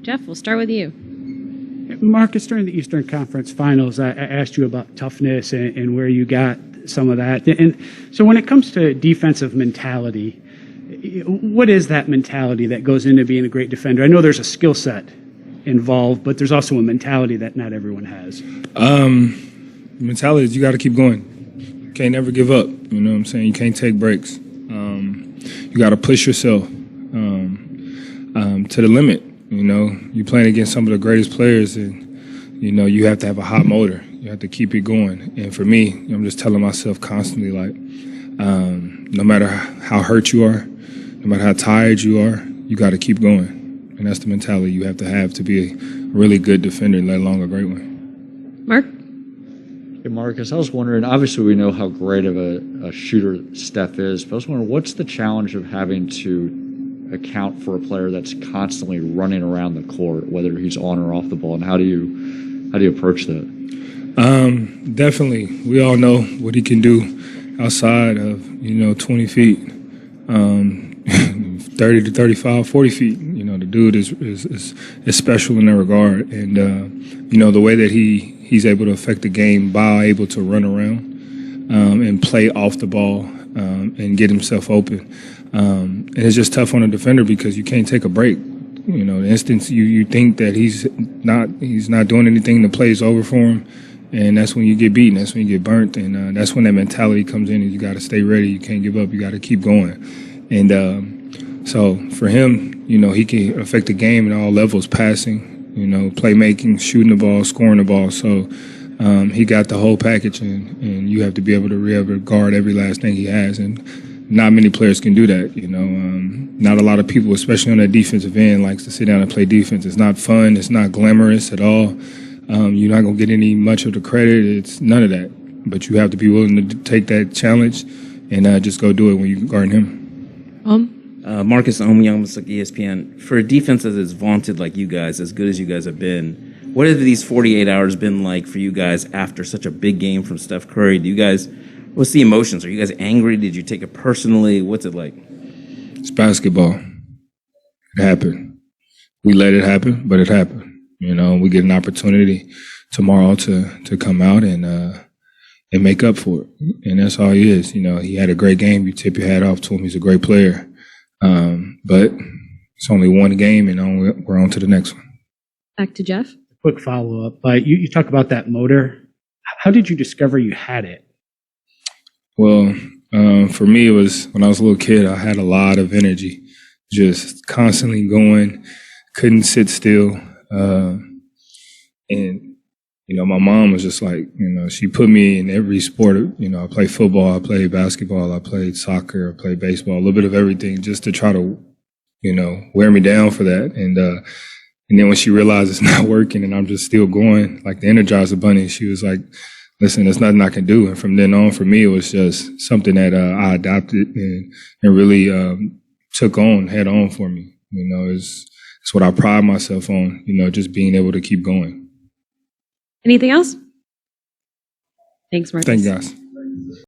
Jeff, we'll start with you. Marcus, during the Eastern Conference Finals, I asked you about toughness and where you got some of that. And so when it comes to defensive mentality, what is that mentality that goes into being a great defender? I know there's a skill set involved, but there's also a mentality that not everyone has. Mentality is you got to keep going. You can't ever give up. You know what I'm saying? You can't take breaks. You got to push yourself to the limit. You know, you're playing against some of the greatest players, and, you know, you have to have a hot motor. You have to keep it going. And for me, I'm just telling myself constantly, like, no matter how hurt you are, no matter how tired you are, you got to keep going. And that's the mentality you have to be a really good defender, let alone a great one. Mark? Hey, Marcus, I was wondering, obviously we know how great of a shooter Steph is, but I was wondering, what's the challenge of having to account for a player that's constantly running around the court, whether he's on or off the ball, and how do you approach that? Definitely. We all know what he can do outside of, 20 feet, 30 to 35, 40 feet. You know, the dude is special in that regard. And, the way that he's able to affect the game by able to run around and play off the ball and get himself open. And it's just tough on a defender because you can't take a break. You know, the instance you think that he's not doing anything, the play's over for him, and that's when you get beaten. That's when you get burnt, and that's when that mentality comes in. And you got to stay ready. You can't give up. You got to keep going. And so for him, he can affect the game at all levels: passing, playmaking, shooting the ball, scoring the ball. So he got the whole package, and you have to be able to guard every last thing he has. And not many players can do that, Not a lot of people, especially on that defensive end, likes to sit down and play defense. It's not fun. It's not glamorous at all. You're not going to get much of the credit. It's none of that. But you have to be willing to take that challenge and just go do it when you guard him. Marcus Young, ESPN. For a defense that is vaunted like you guys, as good as you guys have been, what have these 48 hours been like for you guys after such a big game from Steph Curry? What's the emotions? Are you guys angry? Did you take it personally? What's it like? It's basketball. It happened. We let it happen, but it happened. We get an opportunity tomorrow to come out and make up for it. And that's all he is. He had a great game. You tip your hat off to him. He's a great player. But it's only one game, and we're on to the next one. Back to Jeff. Quick follow-up. You talk about that motor. How did you discover you had it? Well, for me, it was when I was a little kid, I had a lot of energy, just constantly going, couldn't sit still. My mom was just like, she put me in every sport. I played football, I played basketball, I played soccer, I played baseball, a little bit of everything just to try to, wear me down for that. And then when she realized it's not working and I'm just still going, like the Energizer Bunny, she was like, listen, there's nothing I can do. And from then on, for me, it was just something that I adopted and really took on head on for me. It's what I pride myself on, just being able to keep going. Anything else? Thanks, Marcus. Thank you, guys.